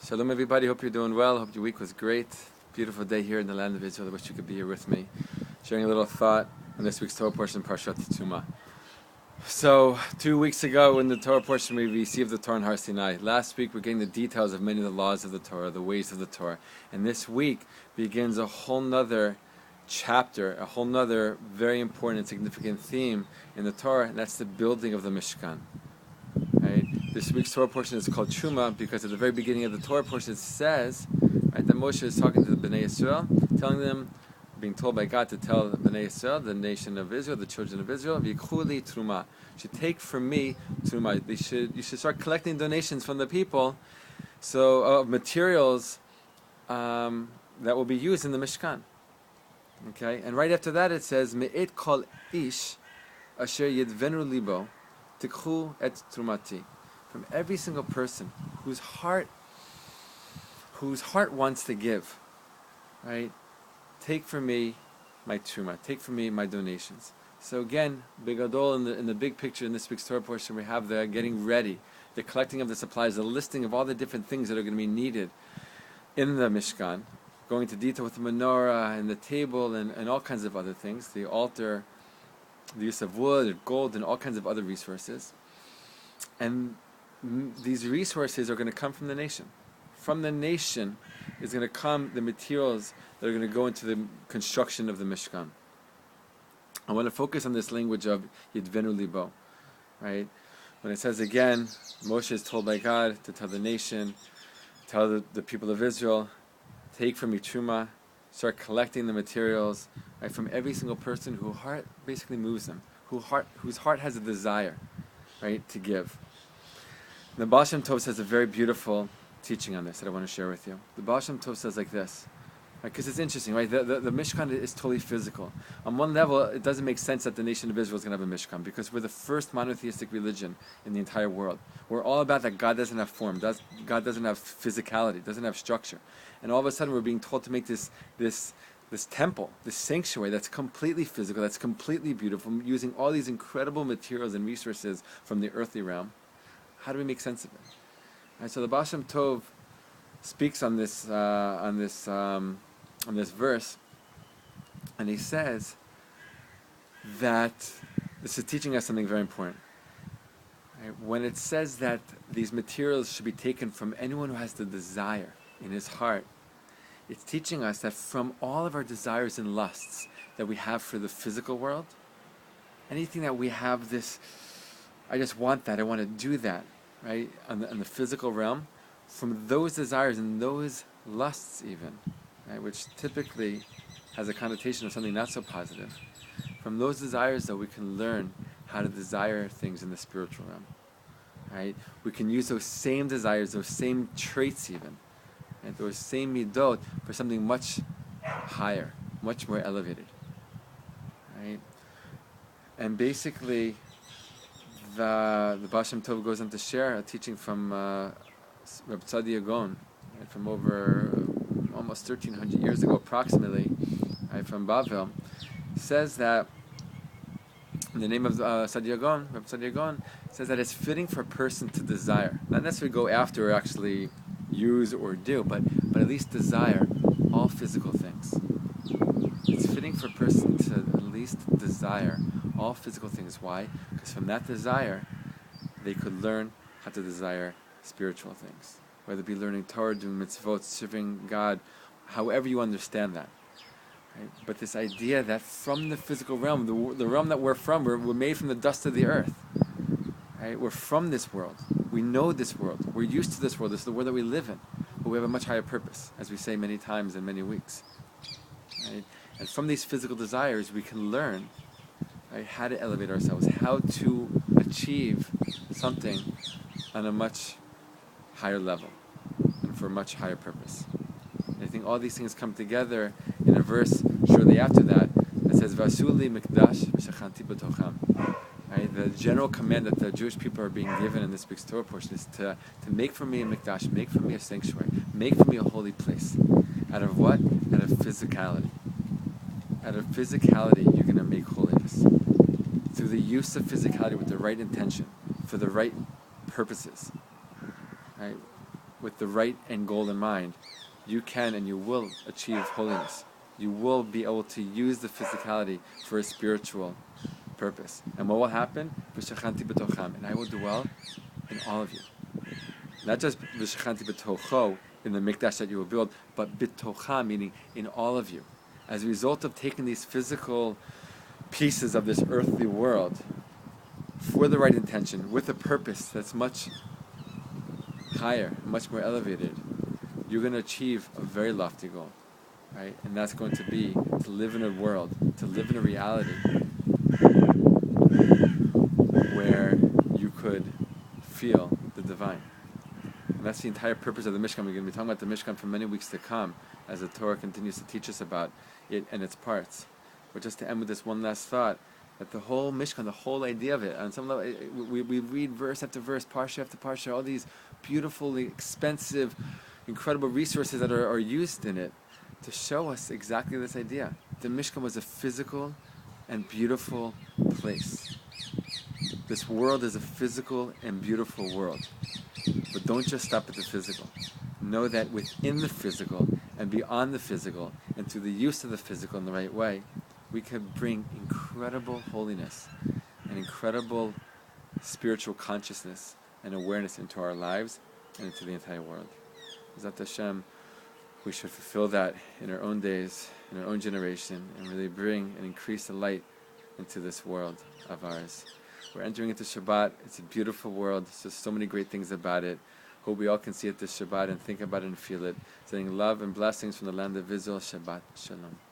Shalom everybody, hope you're doing well, hope your week was great. Beautiful day here in the land of Israel. I wish you could be here with me. Sharing a little thought on this week's Torah portion, Parshat Trumah. So, 2 weeks ago in the Torah portion we received the Torah on Har Sinai. Last week we're getting the details of many of the laws of the Torah, the ways of the Torah. And this week begins a whole nother chapter, a whole nother very important and significant theme in the Torah, and that's the building of the Mishkan. Right? This week's Torah portion is called Trumah because at the very beginning of the Torah portion it says, right, that Moshe is talking to the Bnei Yisrael, telling them, being told by God to tell the Bnei Yisrael, the nation of Israel, the children of Israel, V'yikhuli Trumah, should take from me Trumah. You should start collecting donations from the people, so of materials that will be used in the Mishkan. Okay, and right after that it says, Me'et kol ish asher yidvenu libo tikhu et trumati. From every single person whose heart wants to give, right? Take from me my truma. Take from me my donations. So again, bigadol in the big picture in this week's Torah portion, we have the getting ready, the collecting of the supplies, the listing of all the different things that are going to be needed in the Mishkan, going into detail with the menorah and the table and all kinds of other things, the altar, the use of wood, gold, and all kinds of other resources. And these resources are going to come from the nation. From the nation is going to come the materials that are going to go into the construction of the Mishkan. I want to focus on this language of Yidvenu Libo, right? When it says again, Moshe is told by God to tell the nation, tell the people of Israel, take from me Truma, start collecting the materials, right, from every single person whose heart basically moves them, whose heart has a desire, right, to give. The Baal Shem Tov says a very beautiful teaching on this that I want to share with you. The Baal Shem Tov says like this, because it's interesting, right? The Mishkan is totally physical. On one level, it doesn't make sense that the nation of Israel is going to have a Mishkan because we're the first monotheistic religion in the entire world. We're all about that God doesn't have form, God doesn't have physicality, doesn't have structure. And all of a sudden we're being told to make this temple, this sanctuary that's completely physical, that's completely beautiful, using all these incredible materials and resources from the earthly realm. How do we make sense of it? Right, so the Baal Shem Tov speaks on this verse, and he says that this is teaching us something very important. Right? When it says that these materials should be taken from anyone who has the desire in his heart, it's teaching us that from all of our desires and lusts that we have for the physical world, anything that we have this, I just want that, I want to do that, right, on the physical realm, from those desires and those lusts even, right, which typically has a connotation of something not so positive, from those desires though we can learn how to desire things in the spiritual realm. Right? We can use those same desires, those same traits even, and those same midot for something much higher, much more elevated. Right? And basically the Baal Shem Tov goes on to share a teaching from Reb Tzadi Agon, right, from over almost 1,300 years ago approximately, right, from Bavel, says that in the name of Tzadi Agon, Reb Tzadi Agon, says that it's fitting for a person to desire, not necessarily go after or actually use or do, but at least desire all physical things. It's fitting for a person to at least desire all physical things. Why? Because from that desire, they could learn how to desire spiritual things. Whether it be learning Torah, doing mitzvot, serving God, however you understand that. Right? But this idea that from the physical realm, the realm that we're from, we're made from the dust of the earth. Right? We're from this world. We know this world. We're used to this world. This is the world that we live in. But we have a much higher purpose, as we say many times in many weeks. Right? And from these physical desires, we can learn, right, how to elevate ourselves, how to achieve something on a much higher level and for a much higher purpose. And I think all these things come together in a verse shortly after that says Vasuli Mikdash V'Shachanti B'Tocham. Right? The general command that the Jewish people are being given in this week's Torah portion is to make for me a mikdash, make for me a sanctuary, make for me a holy place. Out of what? Out of physicality. Out of physicality, you're going to make holiness. Through the use of physicality with the right intention, for the right purposes. Right? with the right end goal in mind, you can and you will achieve holiness. You will be able to use the physicality for a spiritual purpose. And what will happen? V'shachanti b'tocham, and I will dwell in all of you. Not just v'shachanti b'tocho, in the mikdash that you will build, but b'tocha, meaning in all of you. As a result of taking these physical pieces of this earthly world for the right intention, with a purpose that's much higher, much more elevated, you're going to achieve a very lofty goal, right? And that's going to be to live in a world, to live in a reality where you could feel the divine. And that's the entire purpose of the Mishkan. We're going to be talking about the Mishkan for many weeks to come as the Torah continues to teach us about it and its parts. But just to end with this one last thought, that the whole Mishkan, the whole idea of it, on some level, we read verse after verse, Parsha after Parsha, all these beautifully expensive, incredible resources that are used in it to show us exactly this idea. The Mishkan was a physical and beautiful place. This world is a physical and beautiful world. But don't just stop at the physical. Know that within the physical and beyond the physical, and through the use of the physical in the right way, we can bring incredible holiness and incredible spiritual consciousness and awareness into our lives and into the entire world. B'ezrat Hashem, we should fulfill that in our own days, in our own generation, and really bring and increase the light into this world of ours. We're entering into Shabbat. It's a beautiful world. There's just so many great things about it. Hope we all can see it this Shabbat and think about it and feel it. Sending love and blessings from the land of Israel. Shabbat Shalom.